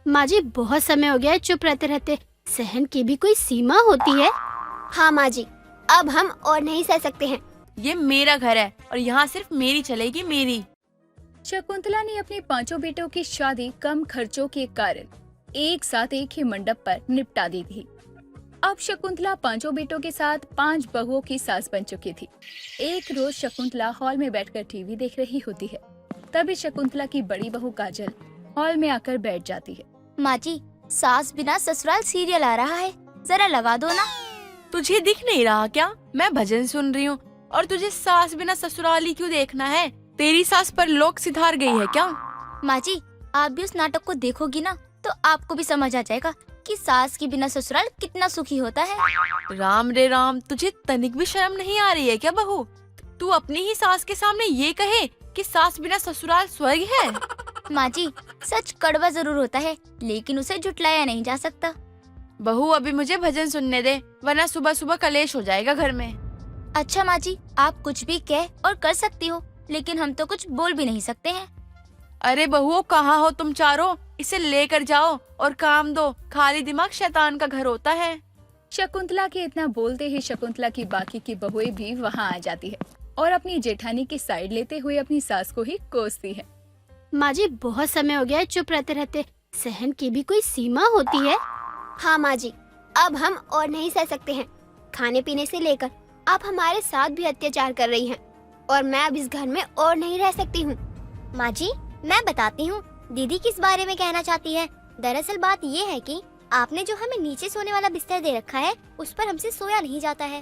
माँ जी, बहुत समय हो गया है चुप रहते रहते। सहन की भी कोई सीमा होती है। हाँ माँ जी, अब हम और नहीं सह सकते हैं। ये मेरा घर है और यहाँ सिर्फ मेरी चलेगी, मेरी। शकुंतला ने अपने पांचों बेटों की शादी कम खर्चों के कारण एक साथ एक ही मंडप पर निपटा दी थी। अब शकुंतला पांचों बेटों के साथ 5 बहुओं की सास बन चुकी थी। एक रोज शकुंतला हॉल में बैठकर टीवी देख रही होती है। तभी शकुंतला की बड़ी बहू काजल हॉल में आकर बैठ जाती है। माँ जी, सास बिना ससुराल सीरियल आ रहा है, जरा लगा दो ना। तुझे दिख नहीं रहा क्या? मैं भजन सुन रही हूँ और तुझे सास बिना ससुराली क्यों देखना है? तेरी सास पर लोक सिधार गई है क्या? माँ जी, आप भी उस नाटक को देखोगी ना तो आपको भी समझ आ जाएगा कि सास के बिना ससुराल कितना सुखी होता है। राम रे राम, तुझे तनिक भी शर्म नहीं आ रही है क्या बहू? तू अपनी ही सास के सामने ये कहे कि सास बिना ससुराल स्वर्ग है। माँ जी, सच कड़वा जरूर होता है, लेकिन उसे झुटलाया नहीं जा सकता। बहू, अभी मुझे भजन सुनने दे, वरना सुबह सुबह कलेश हो जाएगा घर में। अच्छा माँ जी, आप कुछ भी कह और कर सकती हो, लेकिन हम तो कुछ बोल भी नहीं सकते हैं। अरे बहुओं, कहाँ हो तुम चारों? इसे लेकर जाओ और काम दो। खाली दिमाग शैतान का घर होता है। शकुंतला के इतना बोलते ही शकुंतला की बाकी की बहुएं भी वहाँ आ जाती है और अपनी जेठानी की साइड लेते हुए अपनी सास को ही कोसती है। माँ जी, बहुत समय हो गया है चुप रहते रहते। सहन की भी कोई सीमा होती है। हाँ माँ जी, अब हम और नहीं सह सकते हैं। खाने पीने से लेकर आप हमारे साथ भी अत्याचार कर रही हैं और मैं अब इस घर में और नहीं रह सकती हूँ। माँ जी, मैं बताती हूँ दीदी किस बारे में कहना चाहती है। दरअसल बात ये है कि आपने जो हमें नीचे सोने वाला बिस्तर दे रखा है, उस पर हमसे सोया नहीं जाता है।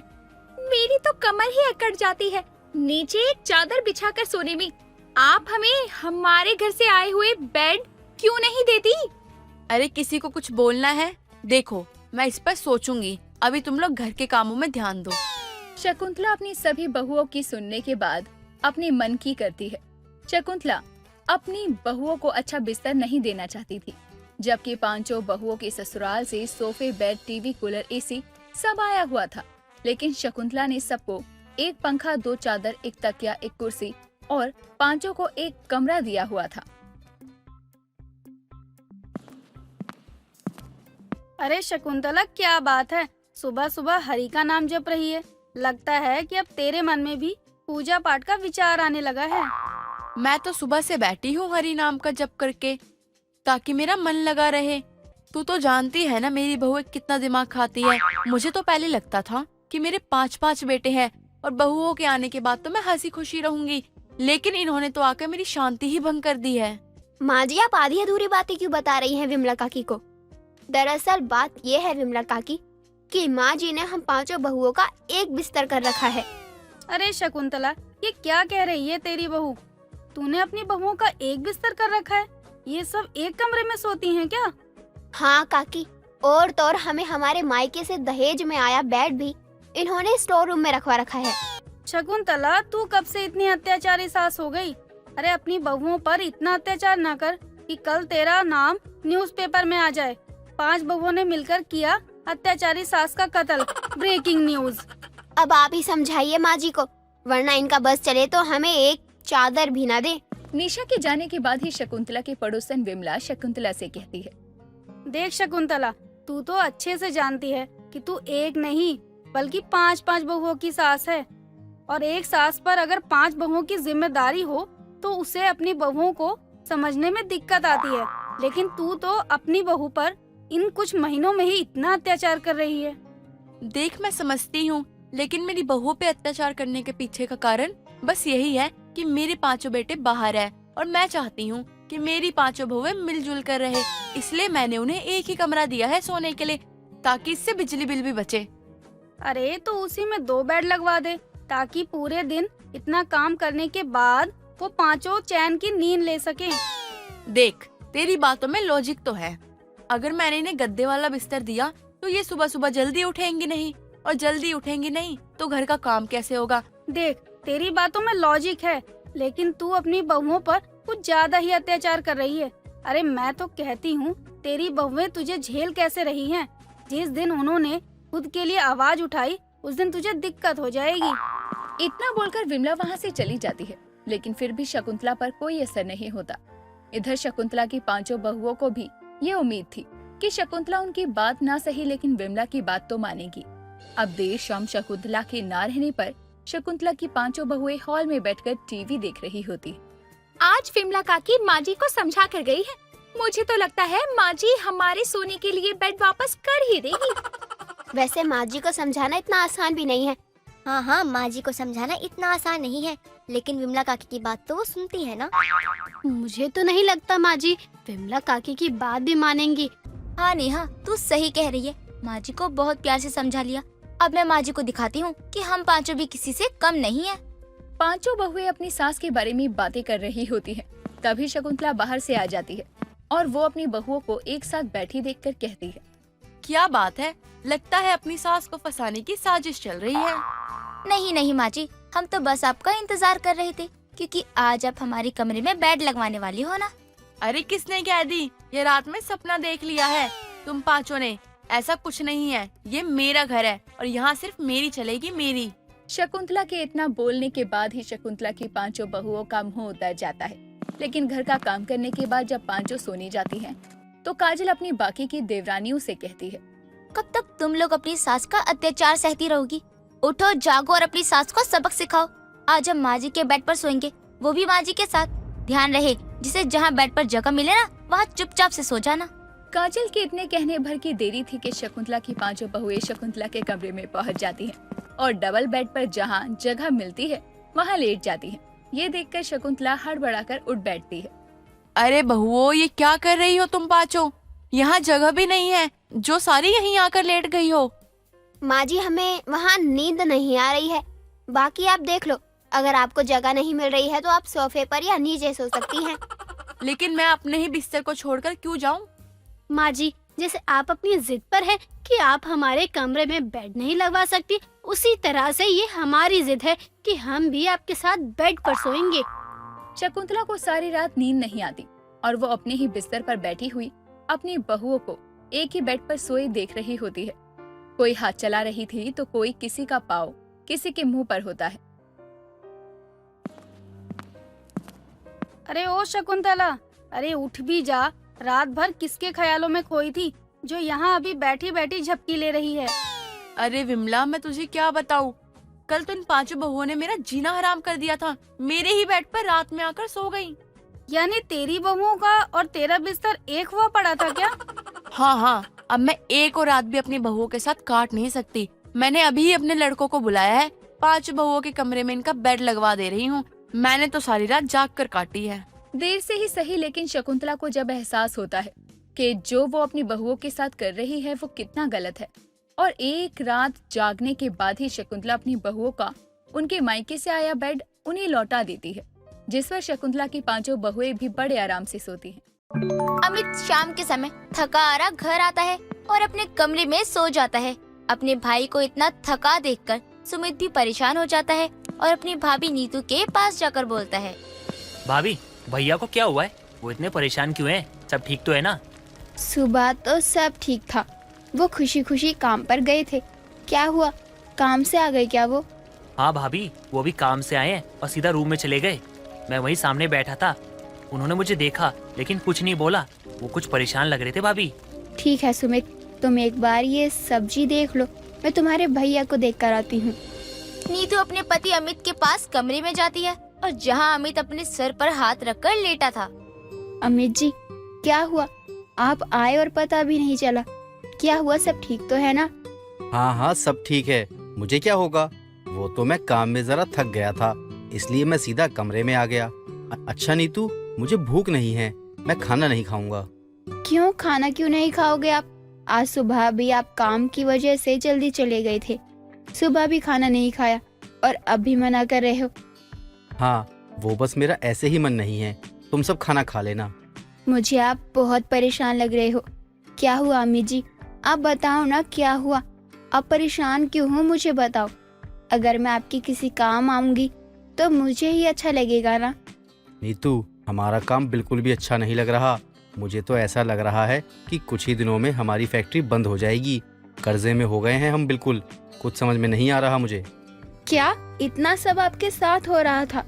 मेरी तो कमर ही अकड़ जाती है नीचे एक चादर बिछाकर सोने में। आप हमें हमारे घर से आए हुए बेड क्यों नहीं देती? अरे किसी को कुछ बोलना है? देखो, मैं इस पर सोचूंगी। अभी तुम लोग घर के कामों में ध्यान दो। शकुंतला अपनी सभी बहुओं की सुनने के बाद अपने मन की करती है। शकुंतला अपनी बहुओं को अच्छा बिस्तर नहीं देना चाहती थी, जबकि पांचों बहुओं के ससुराल से सोफे, बेड, टीवी, कूलर, एसी सब आया हुआ था। लेकिन शकुंतला ने सबको एक पंखा, 2 चादर, एक तकिया, एक कुर्सी और पांचों को एक कमरा दिया हुआ था। अरे शकुंतला, क्या बात है? सुबह सुबह हरि का नाम जप रही है। लगता है कि अब तेरे मन में भी पूजा पाठ का विचार आने लगा है। मैं तो सुबह से बैठी हूँ हरि नाम का जप करके, ताकि मेरा मन लगा रहे। तू तो जानती है ना मेरी बहू कितना दिमाग खाती है। मुझे तो पहले लगता था कि मेरे 5-5 बेटे हैं और बहुओं के आने के बाद तो मैं हंसी खुशी रहूंगी, लेकिन इन्होंने तो आकर मेरी शांति ही भंग कर दी है। माँ जी, आप आधी अधूरी बातें क्यों बता रही हैं विमला काकी को? दरअसल बात ये है विमला काकी कि माँ जी ने हम पांचों बहुओं का एक बिस्तर कर रखा है। अरे शकुंतला, ये क्या कह रही है तेरी बहू? तूने अपनी बहुओं का एक बिस्तर कर रखा है? ये सब एक कमरे में सोती हैं क्या? हाँ काकी, और तो और हमें हमारे मायके से दहेज में आया बेड भी इन्होंने स्टोर रूम में रखवा रखा है। शकुंतला, तू कब से इतनी अत्याचारी सास हो गई? अरे अपनी बहुओं पर इतना अत्याचार न कर कि कल तेरा नाम न्यूज़पेपर में आ जाए। 5 बहुओं ने मिलकर किया अत्याचारी सास का कत्ल। Breaking news. अब आप ही समझाइए माँ जी को, वरना इनका बस चले तो हमें एक चादर भी न दे। निशा के जाने के बाद ही शकुंतला की पड़ोसन विमला शकुंतला से कहती है, देख शकुंतला, तू तो अच्छे से जानती है कि तू एक नहीं बल्कि 5-5 बहुओं की सास है, और एक सास पर अगर 5 बहुओं की जिम्मेदारी हो तो उसे अपनी बहुओं को समझने में दिक्कत आती है। लेकिन तू तो अपनी बहू पर इन कुछ महीनों में ही इतना अत्याचार कर रही है। देख, मैं समझती हूँ, लेकिन मेरी बहू पे अत्याचार करने के पीछे का कारण बस यही है कि मेरे 5 बेटे बाहर है और मैं चाहती हूँ कि मेरी 5 बहुएं मिलजुल कर रहे। इसलिए मैंने उन्हें एक ही कमरा दिया है सोने के लिए, ताकि इससे बिजली बिल भी बचे। अरे तो उसी में 2 बेड लगवा दे, ताकि पूरे दिन इतना काम करने के बाद वो 5 चैन की नींद ले सके। देख, तेरी बातों में लॉजिक तो है। अगर मैंने इन्हें गद्दे वाला बिस्तर दिया तो ये सुबह सुबह जल्दी उठेंगी नहीं, और जल्दी उठेंगी नहीं तो घर का काम कैसे होगा? देख, तेरी बातों में लॉजिक है, लेकिन तू अपनी बहुओं पर कुछ ज्यादा ही अत्याचार कर रही है। अरे मैं तो कहती हूँ, तेरी बहुएं तुझे झेल कैसे रही हैं? जिस दिन उन्होंने खुद के लिए आवाज उठाई, उस दिन तुझे दिक्कत हो जाएगी। इतना बोलकर विमला वहाँ से चली जाती है, लेकिन फिर भी शकुंतला पर कोई असर नहीं होता। इधर शकुंतला की 5 बहुओं को भी ये उम्मीद थी कि शकुंतला उनकी बात ना सही लेकिन विमला की बात तो मानेगी। अब देर शाम शकुंतला के ना रहने पर शकुंतला की पांचों बहुएं हॉल में बैठकर टीवी देख रही होती। आज विमला काकी माँ जी को समझा कर गई है। मुझे तो लगता है माँ जी हमारे सोने के लिए बेड वापस कर ही देगी। वैसे माँ जी को समझाना इतना आसान भी नहीं है। हाँ हाँ, माँ जी को समझाना इतना आसान नहीं है, लेकिन विमला काकी की बात तो वो सुनती है ना। मुझे तो नहीं लगता माँ जी विमला काकी की बात भी मानेंगी। हाँ नेहा, तू सही कह रही है। माँ जी को बहुत प्यार से समझा लिया। अब मैं माँ जी को दिखाती हूँ कि हम पांचों भी किसी से कम नहीं है। पांचों बहुएं अपनी सास के बारे में बातें कर रही होती हैं। तभी शकुंतला बाहर से आ जाती है और वो अपनी बहुओं को एक साथ बैठी देखकर कहती है, क्या बात है, लगता है अपनी सास को फंसाने की साजिश चल रही है। नहीं नहीं माँ जी, हम तो बस आपका इंतजार कर रहे थे, क्योंकि आज आप हमारे कमरे में बेड लगवाने वाली हो ना। अरे किसने कह दी, ये रात में सपना देख लिया है तुम पांचों ने। ऐसा कुछ नहीं है, ये मेरा घर है और यहाँ सिर्फ मेरी चलेगी, मेरी। शकुंतला के इतना बोलने के बाद ही शकुंतला की पांचों बहुओं का मुंह उतर जाता है। लेकिन घर का काम करने के बाद जब पांचों सोने जाती हैं, तो काजल अपनी बाकी की देवरानियों से कहती है, कब तक तुम लोग अपनी सास का अत्याचार सहती रहोगी? उठो, जागो और अपनी सास को सबक सिखाओ। आज हम माँ जी के बेड पर सोएंगे, वो भी माँ जी के साथ। ध्यान रहे, जिसे जहाँ बेड पर जगह मिले ना, वहाँ चुपचाप से सो जाना। काजल के इतने कहने भर की देरी थी कि शकुंतला की पांचों बहुएं शकुंतला के कमरे में पहुंच जाती हैं और डबल बेड पर जहां जगह मिलती है वहां लेट जाती हैं। ये देखकर शकुंतला हड़बड़ाकर उठ बैठती है। अरे बहुओं, ये क्या कर रही हो तुम पांचों? यहाँ जगह भी नहीं है, जो सारी यहीं आकर लेट गई हो। माँ जी हमें वहाँ नींद नहीं आ रही है, बाकी आप देख लो। अगर आपको जगह नहीं मिल रही है तो आप सोफे पर या नीचे सो सकती हैं। लेकिन मैं अपने ही बिस्तर को छोड़कर क्यों जाऊँ? माँ जी, जैसे आप अपनी जिद पर हैं कि आप हमारे कमरे में बेड नहीं लगवा सकती, उसी तरह से ये हमारी जिद है कि हम भी आपके साथ बेड पर सोएंगे। शकुंतला को सारी रात नींद नहीं आती और वो अपने ही बिस्तर पर बैठी हुई अपनी बहुओं को एक ही बेड पर सोए देख रही होती है। कोई हाथ चला रही थी तो कोई किसी का पाँव किसी के मुंह पर होता है। अरे ओ शकुंतला, अरे उठ भी जा। रात भर किसके ख्यालों में खोई थी जो यहाँ अभी बैठी बैठी झपकी ले रही है? अरे विमला, मैं तुझे क्या बताऊँ, कल तो इन पांचों बहुओं ने मेरा जीना हराम कर दिया था। मेरे ही बेड पर रात में आकर सो गयी। यानी तेरी बहुओं का और तेरा बिस्तर एक हुआ पड़ा था क्या? हाँ हाँ, अब मैं एक और रात भी अपनी बहुओं के साथ काट नहीं सकती। मैंने अभी अपने लड़कों को बुलाया है, 5 बहुओं के कमरे में इनका बेड लगवा दे रही हूँ। मैंने तो सारी रात जाग कर काटी है। देर से ही सही, लेकिन शकुंतला को जब एहसास होता है कि जो वो अपनी बहुओं के साथ कर रही है वो कितना गलत है, और एक रात जागने के बाद ही शकुंतला अपनी बहुओं का उनके मायके से आया बेड उन्हें लौटा देती है, जिस पर शकुंतला की पांचों बहुएं भी बड़े आराम से सोती हैं। अमित शाम के समय थका हारा घर आता है और अपने कमरे में सो जाता है। अपने भाई को इतना थका देखकर सुमित भी परेशान हो जाता है और अपनी भाभी नीतू के पास जाकर बोलता है, भाभी भैया को क्या हुआ है? वो इतने परेशान क्यों हैं? सब ठीक तो है ना? सुबह तो सब ठीक था, वो खुशी खुशी काम पर गए थे। क्या हुआ, काम से आ गए क्या वो? हाँ भाभी, वो भी काम से आए हैं और सीधा रूम में चले गए। मैं वहीं सामने बैठा था, उन्होंने मुझे देखा लेकिन कुछ नहीं बोला। वो कुछ परेशान लग रहे थे भाभी। ठीक है सुमित, तुम एक बार ये सब्जी देख लो, मैं तुम्हारे भैया को देख कर आती हूँ। नीतू अपने पति अमित के पास कमरे में जाती है और जहाँ अमित अपने सर पर हाथ रखकर लेटा था। अमित जी, क्या हुआ? आप आए और पता भी नहीं चला। क्या हुआ, सब ठीक तो है ना? हाँ हाँ, सब ठीक है। मुझे क्या होगा, वो तो मैं काम में जरा थक गया था, इसलिए मैं सीधा कमरे में आ गया। अच्छा नीतू, मुझे भूख नहीं है, मैं खाना नहीं खाऊंगा। क्यों, खाना क्यों नहीं खाओगे आप? आज सुबह भी आप काम की वजह से जल्दी चले गए थे, सुबह भी खाना नहीं खाया और अब भी मना कर रहे हो। हाँ, वो बस मेरा ऐसे ही मन नहीं है, तुम सब खाना खा लेना। मुझे आप बहुत परेशान लग रहे हो। क्या हुआ अम्मी जी, आप बताओ ना, क्या हुआ? आप परेशान क्यों हो, मुझे बताओ। अगर मैं आपकी किसी काम आऊंगी तो मुझे ही अच्छा लगेगा ना। नीतू, हमारा काम बिल्कुल भी अच्छा नहीं लग रहा। मुझे तो ऐसा लग रहा है कि कुछ ही दिनों में हमारी फैक्ट्री बंद हो जाएगी। कर्जे में हो गए हैं हम बिल्कुल, कुछ समझ में नहीं आ रहा मुझे। क्या इतना सब आपके साथ हो रहा था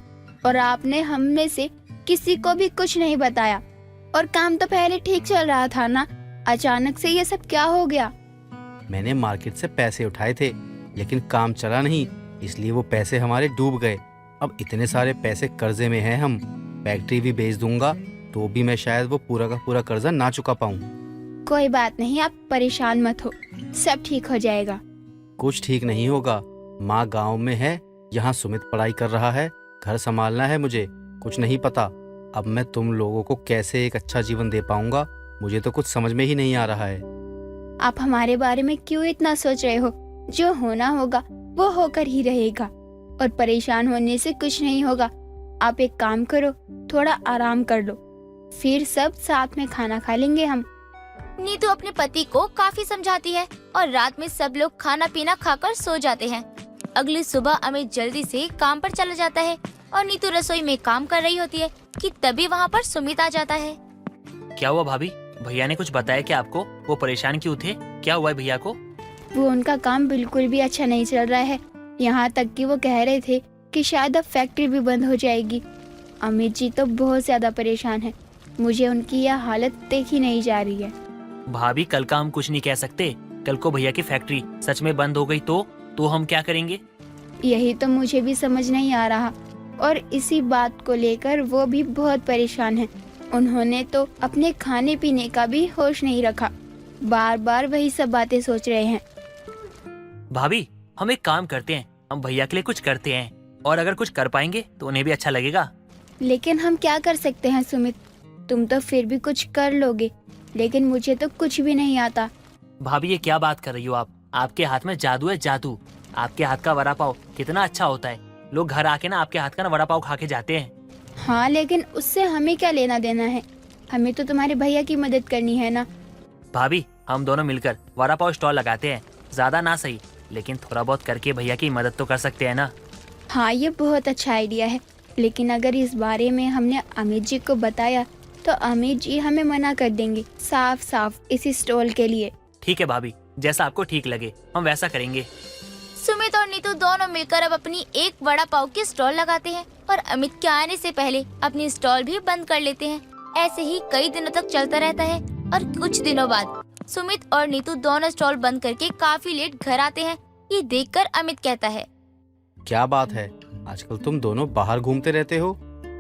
और आपने हम में से किसी को भी कुछ नहीं बताया? और काम तो पहले ठीक चल रहा था ना, अचानक से ये सब क्या हो गया? मैंने मार्केट से पैसे उठाए थे, लेकिन काम चला नहीं, इसलिए वो पैसे हमारे डूब गए। अब इतने सारे पैसे कर्जे में हैं हम। फैक्ट्री भी बेच दूंगा तो भी मैं शायद वो पूरा का पूरा कर्जा ना चुका पाऊँ। कोई बात नहीं, आप परेशान मत हो, सब ठीक हो जाएगा। कुछ ठीक नहीं होगा। माँ गांव में है, यहाँ सुमित पढ़ाई कर रहा है, घर संभालना है मुझे, कुछ नहीं पता। अब मैं तुम लोगों को कैसे एक अच्छा जीवन दे पाऊंगा, मुझे तो कुछ समझ में ही नहीं आ रहा है। आप हमारे बारे में क्यों इतना सोच रहे हो? जो होना होगा वो होकर ही रहेगा, और परेशान होने से कुछ नहीं होगा। आप एक काम करो, थोड़ा आराम कर लो, फिर सब साथ में खाना खा लेंगे हम। नीतू अपने पति को काफी समझाती है और रात में सब लोग खाना पीना खाकर सो जाते हैं। अगली सुबह अमित जल्दी से काम पर चला जाता है और नीतू रसोई में काम कर रही होती है कि तभी वहाँ पर सुमित आ जाता है। क्या हुआ भाभी? भैया ने कुछ बताया क्या आपको? वो परेशान क्यों थे? क्या हुआ है भैया को? वो उनका काम बिल्कुल भी अच्छा नहीं चल रहा है, यहाँ तक कि वो कह रहे थे कि शायद अब फैक्ट्री भी बंद हो जाएगी। अमित जी तो बहुत ज्यादा परेशान है, मुझे उनकी यह हालत देखी नहीं जा रही है। भाभी कल का हम कुछ नहीं कह सकते। कल को भैया की फैक्ट्री सच में बंद हो गई तो हम क्या करेंगे? यही तो मुझे भी समझ नहीं आ रहा, और इसी बात को लेकर वो भी बहुत परेशान है। उन्होंने तो अपने खाने पीने का भी होश नहीं रखा, बार बार वही सब बातें सोच रहे हैं। भाभी हम एक काम करते हैं, हम भैया के लिए कुछ करते हैं, और अगर कुछ कर पाएंगे तो उन्हें भी अच्छा लगेगा। लेकिन हम क्या कर सकते हैं सुमित? तुम तो फिर भी कुछ कर लोगे, लेकिन मुझे तो कुछ भी नहीं आता। भाभी ये क्या बात कर रही हो आप? आपके हाथ में जादू है, जादू। आपके हाथ का वड़ा पाव कितना अच्छा होता है, लोग घर आके ना आपके हाथ का ना वड़ा पाव खा के जाते हैं। हाँ, लेकिन उससे हमें क्या लेना देना है? हमें तो तुम्हारे भैया की मदद करनी है ना। भाभी हम दोनों मिलकर वड़ा पाव स्टॉल लगाते हैं, ज्यादा ना सही लेकिन थोड़ा बहुत करके भैया की मदद तो कर सकते हैं ना। हाँ, ये बहुत अच्छा आइडिया है, लेकिन अगर इस बारे में हमने अमित जी को बताया तो अमित जी हमें मना कर देंगे साफ साफ इस स्टॉल के लिए। ठीक है भाभी, जैसा आपको ठीक लगे हम वैसा करेंगे। सुमित और नीतू दोनों मिलकर अब अपनी एक वड़ा पाव की स्टॉल लगाते हैं और अमित के आने से पहले अपनी स्टॉल भी बंद कर लेते हैं। ऐसे ही कई दिनों तक चलता रहता है और कुछ दिनों बाद सुमित और नीतू दोनों स्टॉल बंद करके काफी लेट घर आते हैं। ये देखकर अमित कहता है, क्या बात है, आजकल तुम दोनों बाहर घूमते रहते हो?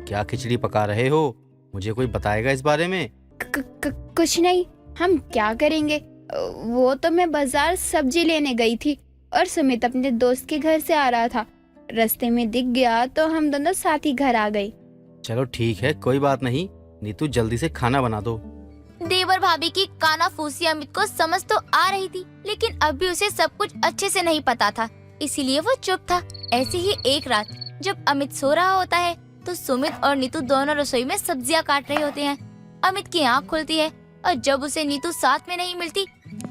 क्या खिचड़ी पका रहे हो? मुझे कोई बताएगा इस बारे में? कुछ नहीं, हम क्या करेंगे? वो तो मैं बाजार सब्जी लेने गई थी और सुमित अपने दोस्त के घर से आ रहा था, रास्ते में दिख गया तो हम दोनों साथ ही घर आ गए। चलो ठीक है, कोई बात नहीं। नीतू जल्दी से खाना बना दो। देवर भाभी की कानाफूसी अमित को समझ तो आ रही थी, लेकिन अब भी उसे सब कुछ अच्छे से नहीं पता था, इसीलिए वो चुप था। ऐसे ही एक रात जब अमित सो रहा होता है तो सुमित और नीतू दोनों रसोई में सब्जियां काट रहे होते हैं। अमित की आंख खुलती है और जब उसे नीतू साथ में नहीं मिलती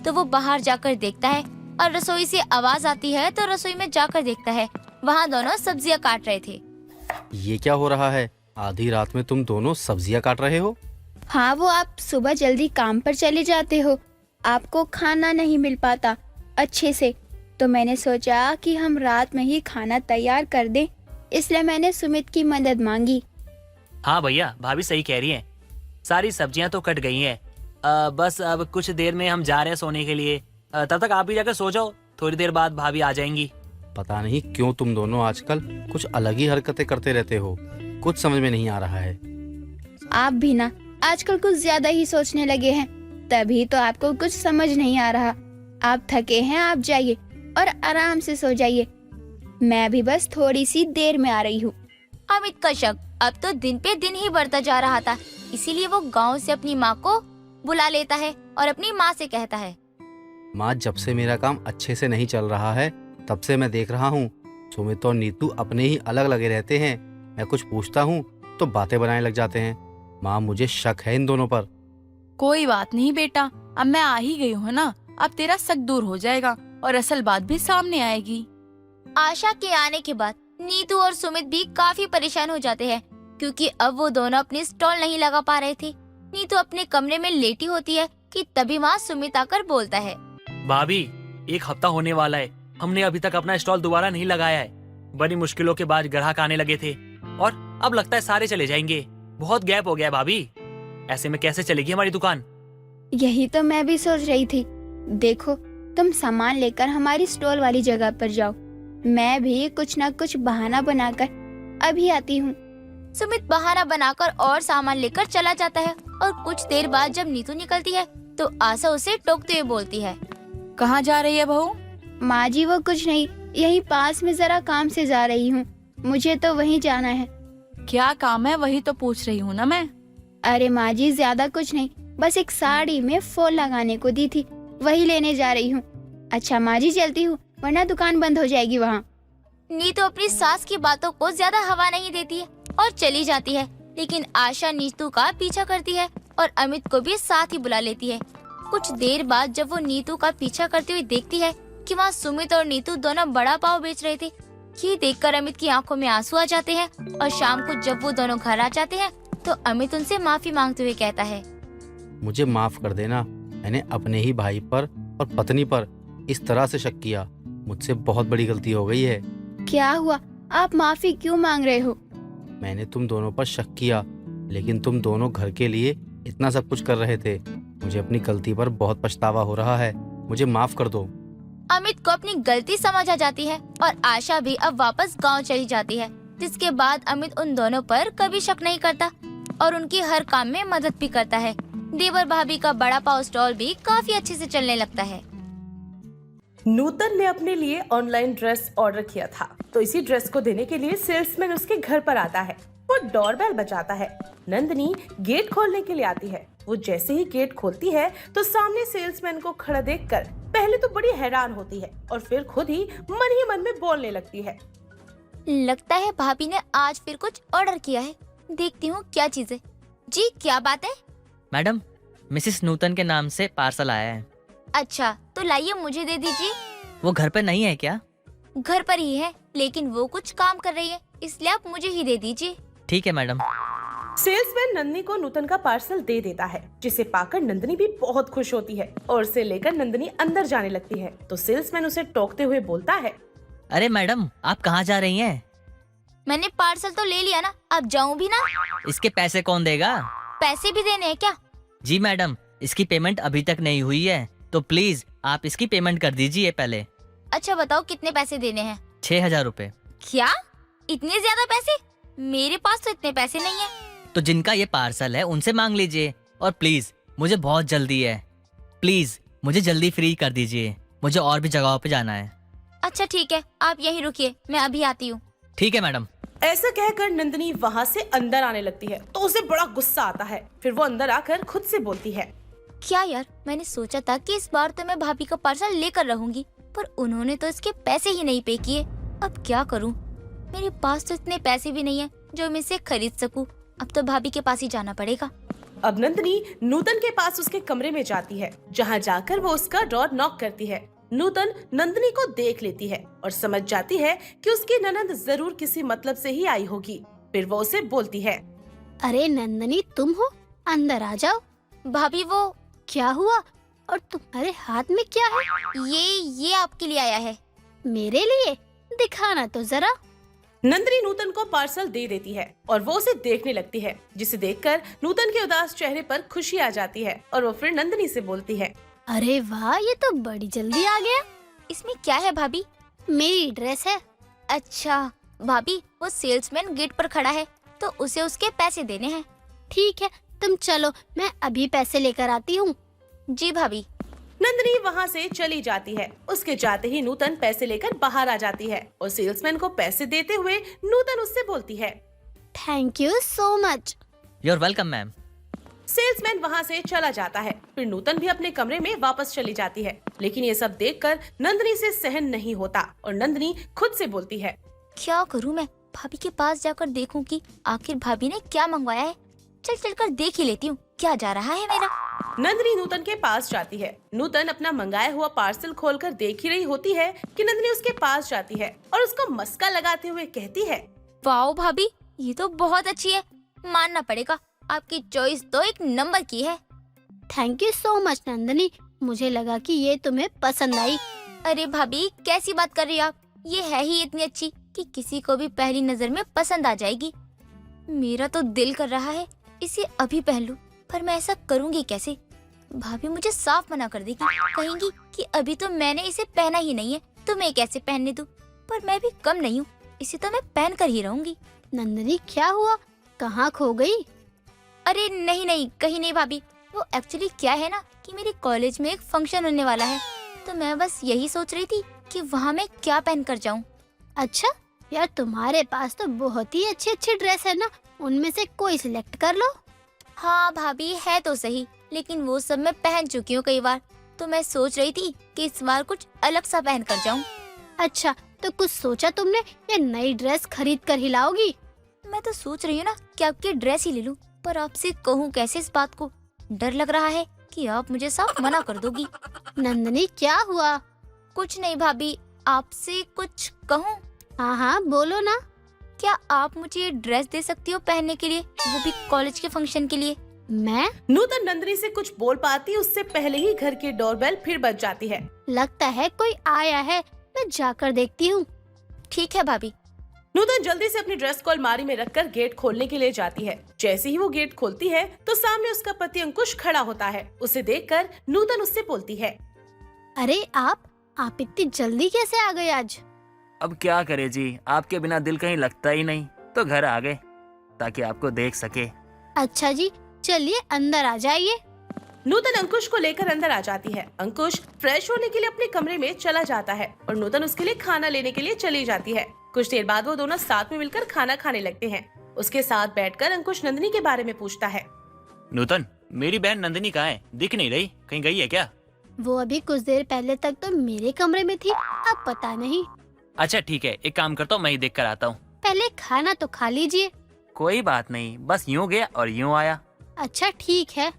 तो वो बाहर जाकर देखता है और रसोई से आवाज आती है तो रसोई में जाकर देखता है वहाँ दोनों सब्जियां काट रहे थे। ये क्या हो रहा है? आधी रात में तुम दोनों सब्जियां काट रहे हो? हाँ, वो आप सुबह जल्दी काम पर चले जाते हो, आपको खाना नहीं मिल पाता अच्छे से, तो मैंने सोचा कि हम रात में ही खाना तैयार कर दें, इसलिए मैंने सुमित की मदद मांगी। हाँ भैया, भाभी सही कह रही हैं, सारी सब्जियां तो कट गई हैं। बस अब कुछ देर में हम जा रहे हैं सोने के लिए। तब तक आप भी जाकर सो जाओ, थोड़ी देर बाद भाभी आ जाएंगी। पता नहीं क्यों तुम दोनों आजकल कुछ अलग ही हरकतें करते रहते हो, कुछ समझ में नहीं आ रहा है। आप भी ना आजकल कुछ ज्यादा ही सोचने लगे हैं, तभी तो आपको कुछ समझ नहीं आ रहा। आप थके हैं, आप जाइए और आराम से सो जाइए, मैं भी बस थोड़ी सी देर में आ रही हूँ। अमित का शक अब तो दिन पे दिन ही बढ़ता जा रहा था, इसीलिए वो गांव से अपनी माँ को बुला लेता है और अपनी माँ से कहता है, माँ, जब से मेरा काम अच्छे से नहीं चल रहा है तब से मैं देख रहा हूँ सुमित और नीतू अपने ही अलग लगे रहते हैं। मैं कुछ पूछता हूँ तो बातें बनाने लग जाते हैं। माँ, मुझे शक है इन दोनों पर। कोई बात नहीं बेटा, अब मैं आ ही गई हूँ ना, अब तेरा शक दूर हो जाएगा और असल बात भी सामने आएगी। आशा के आने के बाद नीतू और सुमित भी काफी परेशान हो जाते हैं, क्योंकि अब वो दोनों अपनी स्टॉल नहीं लगा पा रहे थे। नीतू अपने कमरे में लेटी होती है कि तभी वहाँ सुमित आकर बोलता है, भाभी 1 हफ्ता होने वाला है, हमने अभी तक अपना स्टॉल दोबारा नहीं लगाया है। बड़ी मुश्किलों के बाद ग्राहक आने लगे थे और अब लगता है सारे चले जाएंगे। बहुत गैप हो गया है भाभी, ऐसे में कैसे चलेगी हमारी दुकान? यही तो मैं भी सोच रही थी। देखो, तुम सामान लेकर हमारी स्टॉल वाली जगह पर जाओ, मैं भी कुछ ना कुछ बहाना बनाकर अभी आती हूँ। सुमित बहाना बनाकर और सामान लेकर चला जाता है और कुछ देर बाद जब नीतू निकलती है तो आशा उसे टोकते हुए बोलती है, कहाँ जा रही है बहू? माँ जी वो कुछ नहीं, यही पास में जरा काम से जा रही हूँ, मुझे तो वहीं जाना है। क्या काम है वही तो पूछ रही हूँ ना मैं। अरे माँ जी ज्यादा कुछ नहीं, बस एक साड़ी में फॉल लगाने को दी थी, वही लेने जा रही हूँ। अच्छा माँ जी चलती हूँ, वरना दुकान बंद हो जाएगी वहाँ। नीतू अपनी सास की बातों को ज्यादा हवा नहीं देती है और चली जाती है, लेकिन आशा नीतू का पीछा करती है और अमित को भी साथ ही बुला लेती है। कुछ देर बाद जब वो नीतू का पीछा करते हुए देखती है कि वहाँ सुमित और नीतू दोनों बड़ा पाव बेच रहे थे, ये देखकर अमित की आंखों में आंसू आ जाते हैं और शाम को जब वो दोनों घर आ जाते हैं तो अमित उनसे माफी मांगते हुए कहता है, मुझे माफ कर देना, मैंने अपने ही भाई पर और पत्नी पर इस तरह से शक किया, मुझसे बहुत बड़ी गलती हो गई है। क्या हुआ, आप माफी क्यों मांग रहे हो? मैंने तुम दोनों पर शक किया, लेकिन तुम दोनों घर के लिए इतना सब कुछ कर रहे थे, मुझे अपनी गलती पर बहुत पछतावा हो रहा है, मुझे माफ कर दो। अमित को अपनी गलती समझ आ जाती है और आशा भी अब वापस गांव चली जाती है, जिसके बाद अमित उन दोनों पर कभी शक नहीं करता और उनकी हर काम में मदद भी करता है। देवर भाभी का बड़ा पाव स्टॉल भी काफी अच्छे से चलने लगता है। नूतन ने अपने लिए ऑनलाइन ड्रेस ऑर्डर किया था, तो इसी ड्रेस को देने के लिए सेल्समैन उसके घर पर आता है। वो डोरबेल बजाता है। नंदनी गेट खोलने के लिए आती है। वो जैसे ही गेट खोलती है तो सामने सेल्समैन को खड़ा देखकर पहले तो बड़ी हैरान होती है और फिर खुद ही मन में बोलने लगती है, लगता है भाभी ने आज फिर कुछ ऑर्डर किया है, देखती हूँ क्या चीज है। जी क्या बात है? मैडम, मिसेस नूतन के नाम से पार्सल आया है। अच्छा तो लाइए मुझे दे दीजिए। वो घर पे नहीं है क्या? घर पर ही है, लेकिन वो कुछ काम कर रही है, इसलिए आप मुझे ही दे दीजिए। ठीक है मैडम। सेल्समैन नंदनी को नूतन का पार्सल दे देता है, जिसे पाकर नंदनी भी बहुत खुश होती है और उसे लेकर नंदनी अंदर जाने लगती है तो सेल्समैन उसे टोकते हुए बोलता है, अरे मैडम, आप कहाँ जा रही हैं? मैंने पार्सल तो ले लिया ना, अब जाऊँ भी ना? इसके पैसे कौन देगा? पैसे भी देने हैं क्या? जी मैडम, इसकी पेमेंट अभी तक नहीं हुई है, तो प्लीज आप इसकी पेमेंट कर दीजिए पहले। अच्छा बताओ कितने पैसे देने हैं? 6,000 रूपए। क्या इतने ज्यादा पैसे? मेरे पास तो इतने पैसे नहीं है। तो जिनका ये पार्सल है उनसे मांग लीजिए, और प्लीज मुझे बहुत जल्दी है, प्लीज मुझे जल्दी फ्री कर दीजिए, मुझे और भी जगहों पे जाना है। अच्छा ठीक है, आप यहीं रुकिए, मैं अभी आती हूँ। ठीक है मैडम। ऐसा कहकर नंदनी वहाँ से अंदर आने लगती है तो उसे बड़ा गुस्सा आता है। फिर वो अंदर आकर खुद से बोलती है, क्या यार, मैंने सोचा था कि इस बार तो मैं भाभी का पार्सल लेकर रहूंगी, पर उन्होंने तो इसके पैसे ही नहीं पे किए। अब क्या करूं? मेरे पास तो इतने पैसे भी नहीं है जो मैं इसे खरीद सकूं। अब तो भाभी के पास ही जाना पड़ेगा। अब नंदनी नूतन के पास उसके कमरे में जाती है, जहाँ जाकर वो उसका डोर नॉक करती है। नूतन नंदनी को देख लेती है और समझ जाती है कि उसकी ननद जरूर किसी मतलब से ही आई होगी। फिर वो उसे बोलती है, अरे नंदनी तुम हो, अंदर आ जाओ। भाभी वो क्या हुआ और तुम्हारे हाथ में क्या है? ये आपके लिए आया है। मेरे लिए? दिखाना तो जरा। नंदनी नूतन को पार्सल दे देती है और वो उसे देखने लगती है, जिसे देखकर नूतन के उदास चेहरे पर खुशी आ जाती है और वो फिर नंदनी से बोलती है, अरे वाह, ये तो बड़ी जल्दी आ गया। इसमें क्या है भाभी? मेरी ड्रेस है। अच्छा भाभी, वो सेल्समैन गेट पर खड़ा है तो उसे उसके पैसे देने हैं। ठीक है, तुम चलो, मैं अभी पैसे लेकर आती हूँ। जी भाभी। नंदनी वहाँ से चली जाती है। उसके जाते ही नूतन पैसे लेकर बाहर आ जाती है और सेल्समैन को पैसे देते हुए नूतन उससे बोलती है, thank you so much. You are welcome ma'am. Salesman वहाँ से चला जाता है। फिर नूतन भी अपने कमरे में वापस चली जाती है, लेकिन ये सब देखकर नंदनी से सहन नहीं होता और नंदनी खुद से बोलती है, क्या करूँ मैं? भाभी के पास जाकर देखूं कि आखिर भाभी ने क्या मंगवाया है। चल कर देख ही लेती हूँ क्या जा रहा है मेरा। नंदनी नूतन के पास जाती है। नूतन अपना मंगाया हुआ पार्सल खोलकर देख ही रही होती है कि नंदनी उसके पास जाती है और उसको मस्का लगाते हुए कहती है, वाओ भाभी, ये तो बहुत अच्छी है, मानना पड़ेगा, आपकी चॉइस तो एक नंबर की है। Thank you so much Nandini, मुझे लगा कि ये तुम्हें पसंद आई। अरे भाभी कैसी बात कर रही हो आप? ये है ही इतनी अच्छी कि किसी को भी पहली नजर में पसंद आ जाएगी। मेरा तो दिल कर रहा है इसे अभी पहन लूं, पर मैं ऐसा करूँगी कैसे? भाभी मुझे साफ मना कर देगी, कहेंगी कि अभी तो मैंने इसे पहना ही नहीं है, तो मैं कैसे पहनने दूँ? पर मैं भी कम नहीं हूँ, इसे तो मैं पहन कर ही रहूंगी। नंदनी क्या हुआ, कहाँ खो गई? अरे नहीं नहीं, कहीं नहीं भाभी। वो एक्चुअली क्या है ना कि मेरे कॉलेज में एक फंक्शन होने वाला है, तो मैं बस यही सोच रही थी कि वहाँ मैं क्या पहन कर जाऊँ। अच्छा यार, तुम्हारे पास तो बहुत ही अच्छी अच्छी ड्रेस है ना, उनमें से कोई सिलेक्ट कर लो। हाँ भाभी, है तो सही, लेकिन वो सब मैं पहन चुकी हूँ कई बार, तो मैं सोच रही थी कि इस बार कुछ अलग सा पहन कर जाऊँ। अच्छा, तो कुछ सोचा तुमने या नई ड्रेस खरीद कर हिलाओगी? मैं तो सोच रही हूँ ना कि आपकी ड्रेस ही ले लूँ, पर आपसे कहूँ कैसे इस बात को? डर लग रहा है कि आप मुझे साफ मना कर दोगी। नंदनी क्या हुआ? कुछ नहीं भाभी, आपसे कुछ कहूँ? हाँ हाँ बोलो ना। क्या आप मुझे ये ड्रेस दे सकती हो पहनने के लिए, वो भी कॉलेज के फंक्शन के लिए? मैं? नूतन नंदनी से कुछ बोल पाती उससे पहले ही घर की डोरबेल फिर बज जाती है। लगता है कोई आया है, मैं जाकर देखती हूँ। ठीक है भाभी। नूतन जल्दी से अपनी ड्रेस को अलमारी में रखकर गेट खोलने के लिए जाती है। जैसे ही वो गेट खोलती है तो सामने उसका पति अंकुश खड़ा होता है। उसे देखकर नूतन उससे बोलती है, अरे आप इतनी जल्दी कैसे आ गए आज? अब क्या करे जी, आपके बिना दिल कहीं लगता ही नहीं, तो घर आ गए ताकि आपको देख सके। अच्छा जी, चलिए अंदर आ जाइए। नूतन अंकुश को लेकर अंदर आ जाती है। अंकुश फ्रेश होने के लिए अपने कमरे में चला जाता है और नूतन उसके लिए खाना लेने के लिए चली जाती है। कुछ देर बाद वो दोनों साथ में मिलकर खाना खाने लगते हैं। उसके साथ बैठकर अंकुश नंदिनी के बारे में पूछता है। नूतन, मेरी बहन नंदिनी कहाँ है? दिख नहीं रही, कहीं गई है क्या? वो अभी कुछ देर पहले तक तो मेरे कमरे में थी, अब पता नहीं। अच्छा ठीक है, एक काम करता हूँ, मैं ही देख कर आता हूँ। पहले खाना तो खा लीजिए। कोई बात नहीं, बस यूँ गया और यूँ आया। अच्छा ठीक है।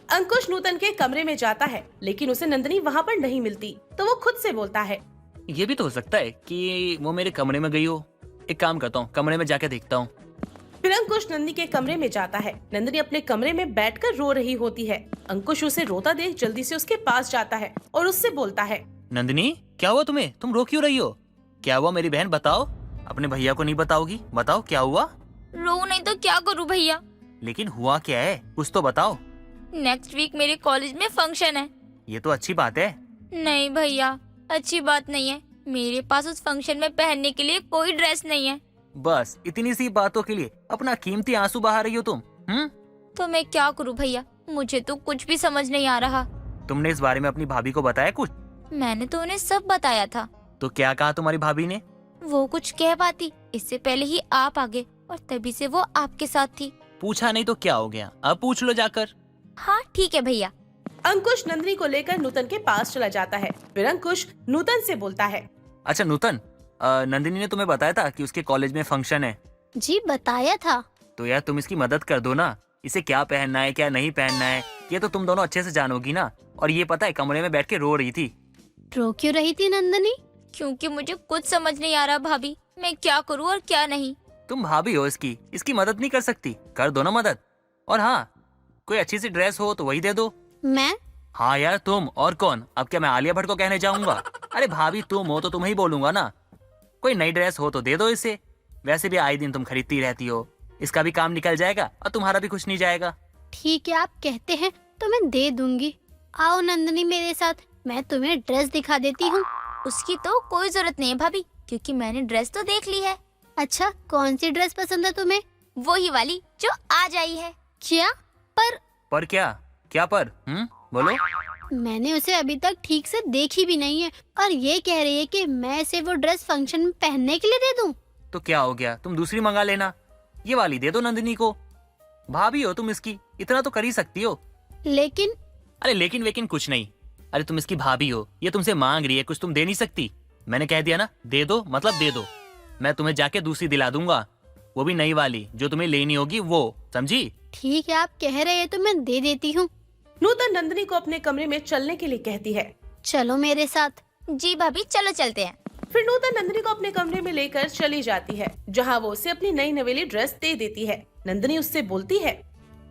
अंकुश नूतन के कमरे में जाता है, लेकिन उसे नंदिनी वहाँ पर नहीं मिलती, तो वो खुद से बोलता है, ये भी तो हो सकता है कि वो मेरे कमरे में गई हो। एक काम करता हूँ, कमरे में जाके देखता हूँ। फिर अंकुश नंदिनी के कमरे में जाता है। नंदिनी अपने कमरे में बैठकर रो रही होती है। अंकुश उसे रोता देख जल्दी से उसके पास जाता है और उससे बोलता है, नंदिनी क्या हुआ तुम्हें? तुम रो क्यों रही हो? क्या हुआ मेरी बहन, बताओ। अपने भैया को नहीं बताओगी? बताओ क्या हुआ। रो नहीं तो क्या करूँ भैया? लेकिन हुआ क्या है, कुछ तो बताओ। नेक्स्ट वीक मेरे कॉलेज में फंक्शन है। ये तो अच्छी बात है। नहीं भैया, अच्छी बात नहीं है। मेरे पास उस फंक्शन में पहनने के लिए कोई ड्रेस नहीं है। बस इतनी सी बातों के लिए अपना कीमती आंसू बहा रही हो तुम? तो मैं क्या करूं भैया, मुझे तो कुछ भी समझ नहीं आ रहा। तुमने इस बारे में अपनी भाभी को बताया कुछ? मैंने तो उन्हें सब बताया था। तो क्या कहा तुम्हारी भाभी ने? वो कुछ कह पाती, इससे पहले ही आप आ गए और तभी से वो आपके साथ थी। पूछा नहीं तो क्या हो गया, अब पूछ लो जाकर। हाँ ठीक है भैया। अंकुश नंदिनी को लेकर नूतन के पास चला जाता है। फिर अंकुश नूतन से बोलता है, अच्छा नूतन, नंदिनी ने तुम्हें बताया था कि उसके कॉलेज में फंक्शन है? जी बताया था। तो यार तुम इसकी मदद कर दो ना। इसे क्या पहनना है क्या नहीं पहनना है ये तो तुम दोनों अच्छे से जानोगी ना। और ये पता है, कमरे में बैठ के रो रही थी। रो क्यों रही थी नंदनी? क्योंकि मुझे कुछ समझ नहीं आ रहा भाभी, मैं क्या करूँ और क्या नहीं। तुम भाभी हो इसकी मदद नहीं कर सकती? कर दो ना मदद। और हाँ, कोई अच्छी सी ड्रेस हो तो वही दे दो। मैं? हाँ यार तुम, और कौन? अब क्या मैं आलिया भट्ट को कहने जाऊंगा? अरे भाभी तुम हो तो तुम ही बोलूंगा ना। कोई नई ड्रेस हो तो दे दो इसे। वैसे भी आए दिन तुम खरीदती रहती हो, इसका भी काम निकल जाएगा और तुम्हारा भी कुछ नहीं जाएगा। ठीक है, आप कहते हैं तो मैं दे दूंगी। आओ नंदनी मेरे साथ, मैं तुम्हें ड्रेस दिखा देती हूँ। उसकी तो कोई जरूरत नहीं है भाभी, क्योंकि मैंने ड्रेस तो देख ली है। अच्छा, कौन सी ड्रेस पसंद है तुम्हें? वही वाली जो आज आई है। क्या? पर क्या पर? बोलो। मैंने उसे अभी तक ठीक से देखी भी नहीं है और ये कह रही है कि मैं इसे वो ड्रेस फंक्शन में पहनने के लिए दे दूं। तो क्या हो गया, तुम दूसरी मंगा लेना। ये वाली दे दो नंदिनी को। भाभी हो तुम इसकी, इतना तो कर ही सकती हो। लेकिन? अरे लेकिन वेकिन कुछ नहीं। अरे तुम इसकी भाभी हो, ये तुमसे मांग रही है, कुछ तुम दे नहीं सकती? मैंने कह दिया ना, दे दो मतलब दे दो। मैं तुम्हें जाके दूसरी दिला दूंगा, वो भी नई वाली जो तुम्हें लेनी होगी वो, समझी? ठीक है, आप कह रहे हैं तो मैं दे देती हूँ। नूतन नंदिनी को अपने कमरे में चलने के लिए कहती है। चलो मेरे साथ। जी भाभी, चलो चलते हैं। फिर नूतन नंदिनी को अपने कमरे में लेकर चली जाती है, जहाँ वो उसे अपनी नई नवेली ड्रेस दे देती है। नंदिनी उससे बोलती है,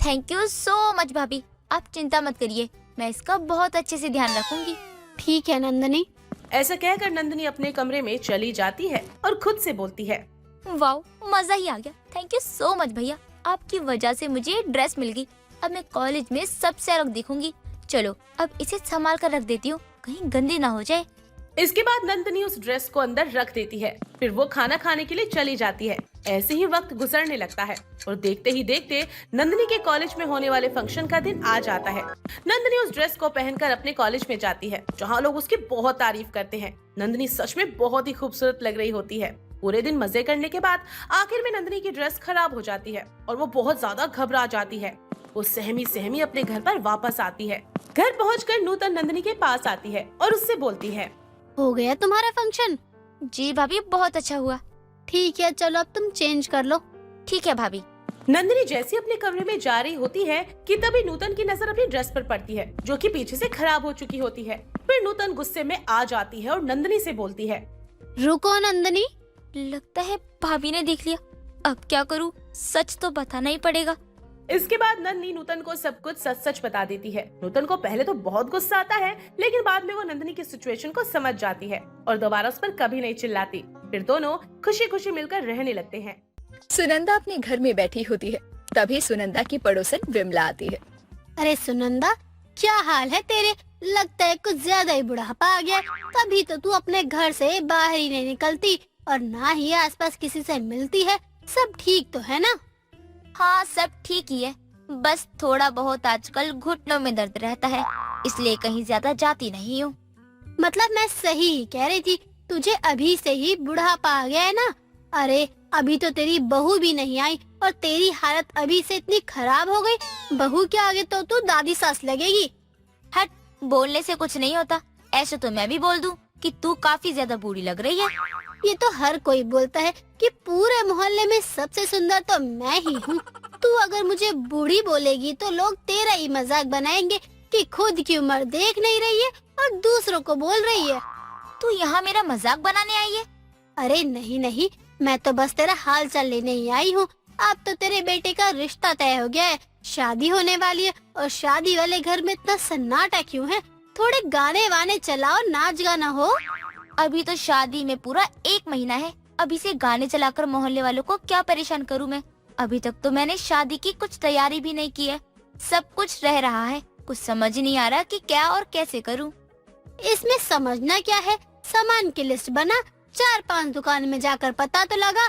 थैंक यू सो मच भाभी, आप चिंता मत करिए, मैं इसका बहुत अच्छे से ध्यान रखूंगी। ठीक है नंदनी। ऐसा कहकर नंदिनी अपने कमरे में चली जाती है और खुद से बोलती है, वाओ, मजा ही आ गया। थैंक यू सो मच भैया, आपकी वजह से मुझे ये ड्रेस मिल गई। अब मैं कॉलेज में सबसे अलग दिखूंगी। चलो अब इसे संभाल कर रख देती हूँ, कहीं गंदी ना हो जाए। इसके बाद नंदनी उस ड्रेस को अंदर रख देती है। फिर वो खाना खाने के लिए चली जाती है। ऐसे ही वक्त गुजरने लगता है और देखते ही देखते नंदनी के कॉलेज में होने वाले फंक्शन का दिन आ जाता है। नंदनी उस ड्रेस को पहनकर अपने कॉलेज में जाती है, जहाँ लोग उसकी बहुत तारीफ करते हैं। नंदनी सच में बहुत ही खूबसूरत लग रही होती है। पूरे दिन मजे करने के बाद आखिर में नंदनी की ड्रेस खराब हो जाती है और वो बहुत ज्यादा घबरा जाती है। वो सहमी सहमी अपने घर पर वापस आती है। घर पहुंचकर नूतन नंदनी के पास आती है और उससे बोलती है, हो गया तुम्हारा फंक्शन? जी भाभी, बहुत अच्छा हुआ। ठीक है, चलो अब तुम चेंज कर लो। ठीक है भाभी। नंदनी जैसे अपने कमरे में जा रही होती है कि तभी नूतन की नजर अपनी ड्रेस पर पड़ती है, जो कि पीछे से खराब हो चुकी होती है। फिर नूतन गुस्से में आ जाती है और नंदनी से बोलती है, रुको नंदनी, लगता है भाभी ने देख लिया। अब क्या करूँ, सच तो बताना ही पड़ेगा। इसके बाद नंदनी नूतन को सब कुछ सच सच बता देती है। नूतन को पहले तो बहुत गुस्सा आता है, लेकिन बाद में वो नंदनी की सिचुएशन को समझ जाती है और दोबारा उस पर कभी नहीं चिल्लाती। फिर दोनों खुशी खुशी मिलकर रहने लगते हैं। सुनंदा अपने घर में बैठी होती है। तभी सुनंदा की पड़ोसन विमला आती है। अरे सुनंदा, क्या हाल है तेरे? लगता है कुछ ज्यादा ही बुढ़ापा आ गया। कभी तो तू अपने घर से बाहर ही नहीं निकलती और ना ही आसपास किसी से मिलती है। सब ठीक तो है ना? हाँ, सब ठीक ही है, बस थोड़ा बहुत आजकल घुटनों में दर्द रहता है, इसलिए कहीं ज्यादा जाती नहीं हूँ। मतलब मैं सही ही कह रही थी, तुझे अभी से ही बुढ़ापा आ गया है ना? अरे अभी तो तेरी बहू भी नहीं आई और तेरी हालत अभी से इतनी खराब हो गई। बहू के आगे तो तू दादी सास लगेगी। हट, बोलने से कुछ नहीं होता। ऐसे तो मैं भी बोल दूं कि तू काफी ज्यादा बूढ़ी लग रही है। ये तो हर कोई बोलता है कि पूरे मोहल्ले में सबसे सुंदर तो मैं ही हूँ। तू अगर मुझे बूढ़ी बोलेगी तो लोग तेरा ही मजाक बनाएंगे कि खुद की उम्र देख नहीं रही है और दूसरों को बोल रही है। तू यहाँ मेरा मजाक बनाने आई है? अरे नहीं नहीं, मैं तो बस तेरा हाल चाल लेने ही आई हूँ। अब तो तेरे बेटे का रिश्ता तय हो गया है, शादी होने वाली है और शादी वाले घर में इतना सन्नाटा क्यों है? थोड़े गाने वाने चलाओ, नाच गाना हो। अभी तो शादी में पूरा 1 महीना है, अभी से गाने चलाकर मोहल्ले वालों को क्या परेशान करूं मैं? अभी तक तो मैंने शादी की कुछ तैयारी भी नहीं की है। सब कुछ रह रहा है, कुछ समझ नहीं आ रहा कि क्या और कैसे करूं। इसमें समझना क्या है? सामान की लिस्ट बना, 4-5 दुकान में जाकर पता तो लगा,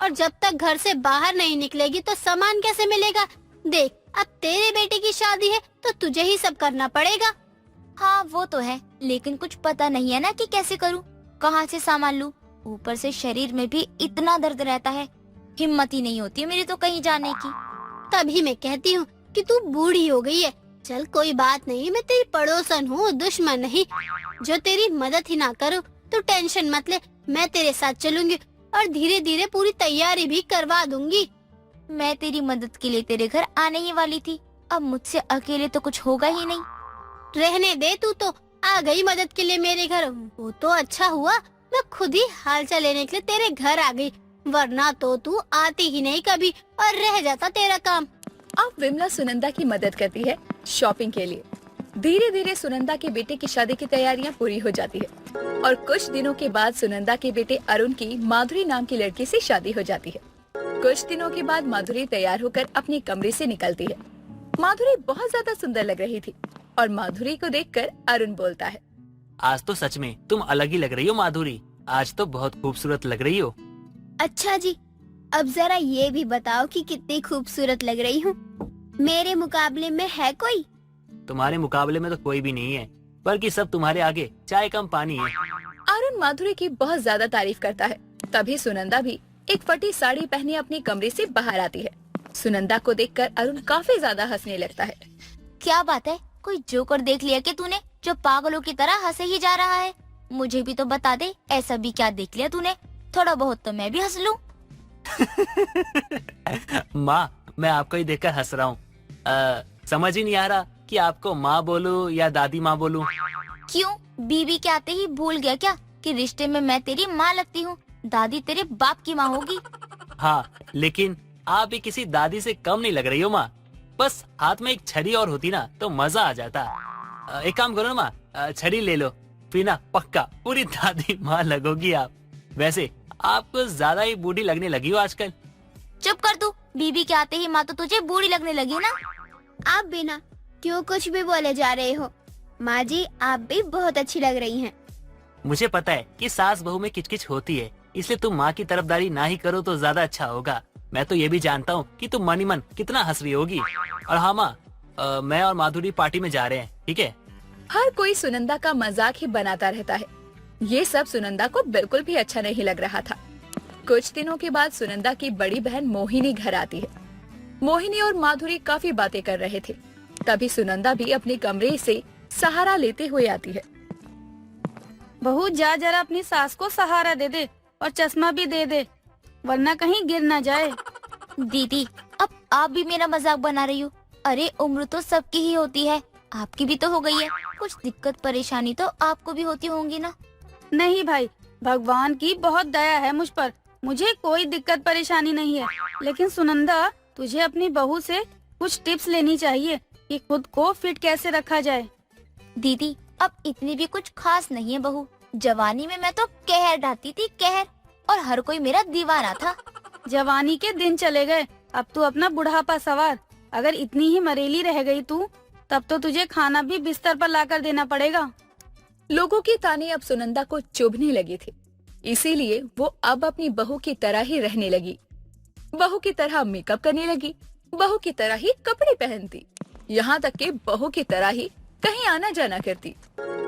और जब तक घर से बाहर नहीं निकलेगी तो सामान कैसे मिलेगा? देख, अब तेरे बेटे की शादी है तो तुझे ही सब करना पड़ेगा। हाँ वो तो है, लेकिन कुछ पता नहीं है ना कि कैसे करूं, कहाँ से सामान लूं। ऊपर से शरीर में भी इतना दर्द रहता है, हिम्मत ही नहीं होती मेरी तो कहीं जाने की। तभी मैं कहती हूँ कि तू बूढ़ी हो गई है। चल कोई बात नहीं, मैं तेरी पड़ोसन हूँ, दुश्मन नहीं जो तेरी मदद ही ना करूँ। तू टेंशन मत ले, मैं तेरे साथ चलूंगी और धीरे धीरे पूरी तैयारी भी करवा दूंगी। मैं तेरी मदद के लिए तेरे घर आने ही वाली थी, अब मुझसे अकेले तो कुछ होगा ही नहीं। रहने दे, तू तो आ गई मदद के लिए मेरे घर, वो तो अच्छा हुआ। मैं खुद ही हालचाल लेने के लिए तेरे घर आ गई, वरना तो तू आती ही नहीं कभी और रह जाता तेरा काम। अब विमला सुनंदा की मदद करती है शॉपिंग के लिए। धीरे धीरे सुनंदा के बेटे की शादी की तैयारियां पूरी हो जाती है और कुछ दिनों के बाद सुनंदा के बेटे अरुण की माधुरी नाम की लड़की से शादी हो जाती है। कुछ दिनों के बाद माधुरी तैयार होकर अपने कमरे से निकलती है। माधुरी बहुत ज्यादा सुंदर लग रही थी और माधुरी को देखकर अरुण बोलता है, आज तो सच में तुम अलग ही लग रही हो माधुरी, आज तो बहुत खूबसूरत लग रही हो। अच्छा जी, अब जरा ये भी बताओ कि कितनी खूबसूरत लग रही हूँ। मेरे मुकाबले में है कोई? तुम्हारे मुकाबले में तो कोई भी नहीं है, बल्कि सब तुम्हारे आगे चाय कम पानी है। अरुण माधुरी की बहुत ज्यादा तारीफ करता है। तभी सुनंदा भी एक फटी साड़ी पहने अपने कमरे से बाहर आती है। सुनंदा को देखकर अरुण काफी ज्यादा हंसने लगता है। क्या बात है, कोई जोकर देख लिया क्या तूने, जो पागलों की तरह हंसे ही जा रहा है? मुझे भी तो बता दे, ऐसा भी क्या देख लिया तूने? थोड़ा बहुत तो मैं भी हंस लूं। माँ, मैं आपको ही देखकर हंस रहा हूँ। समझ ही नहीं आ रहा कि आपको माँ बोलूं या दादी माँ बोलूं। क्यों, बीबी के आते ही भूल गया क्या कि रिश्ते में मैं तेरी माँ लगती हूँ, दादी तेरे बाप की माँ होगी। हाँ, लेकिन आप भी किसी दादी से कम नहीं लग रही हो माँ। बस हाथ में एक छड़ी और होती ना तो मजा आ जाता। एक काम करो ना माँ, छड़ी ले लो, फिर ना पक्का पूरी दादी माँ लगोगी आप। वैसे आपको ज्यादा ही बूढ़ी लगने लगी हो आजकल। चुप कर तू, बीबी के आते ही माँ तो तुझे बूढ़ी लगने लगी ना। आप भी ना, क्यों कुछ भी बोले जा रहे हो। माँ जी, आप भी बहुत अच्छी लग रही हैं। मुझे पता है कि सास बहू में किचकिच होती है, इसलिए तुम माँ की तरफदारी ना ही करो तो ज्यादा अच्छा होगा। मैं तो ये भी जानता हूँ कि तुम मन ही मन कितना हंस रही होगी। और हाँ माँ, मैं और माधुरी पार्टी में जा रहे हैं, ठीक है? हर कोई सुनंदा का मजाक ही बनाता रहता है। ये सब सुनंदा को बिल्कुल भी अच्छा नहीं लग रहा था। कुछ दिनों के बाद सुनंदा की बड़ी बहन मोहिनी घर आती है। मोहिनी और माधुरी काफी बातें कर रहे थे। तभी सुनंदा भी अपने कमरे से सहारा लेते हुए आती है। बहू, जा जरा अपनी सास को सहारा दे दे और चश्मा भी दे दे, वरना कहीं गिर न जाए। दीदी, अब आप भी मेरा मजाक बना रही हो। अरे उम्र तो सबकी ही होती है, आपकी भी तो हो गई है। कुछ दिक्कत परेशानी तो आपको भी होती होंगी ना? नहीं भाई, भगवान की बहुत दया है मुझ पर, मुझे कोई दिक्कत परेशानी नहीं है। लेकिन सुनंदा, तुझे अपनी बहू से कुछ टिप्स लेनी चाहिए कि खुद को फिट कैसे रखा जाए। दीदी, अब इतनी भी कुछ खास नहीं है बहू। जवानी में मैं तो कहर ढाती थी, कहर, और हर कोई मेरा दीवाना था। जवानी के दिन चले गए, अब तू अपना बुढ़ापा सवार। अगर इतनी ही मरेली रह गई तू, तब तो तुझे खाना भी बिस्तर पर लाकर देना पड़ेगा। लोगों की ताने अब सुनंदा को चुभने लगी थी, इसीलिए वो अब अपनी बहू की तरह ही रहने लगी। बहू की तरह मेकअप करने लगी, बहू की तरह ही कपड़े पहनती, यहाँ तक कि बहू की तरह ही कहीं आना जाना करती।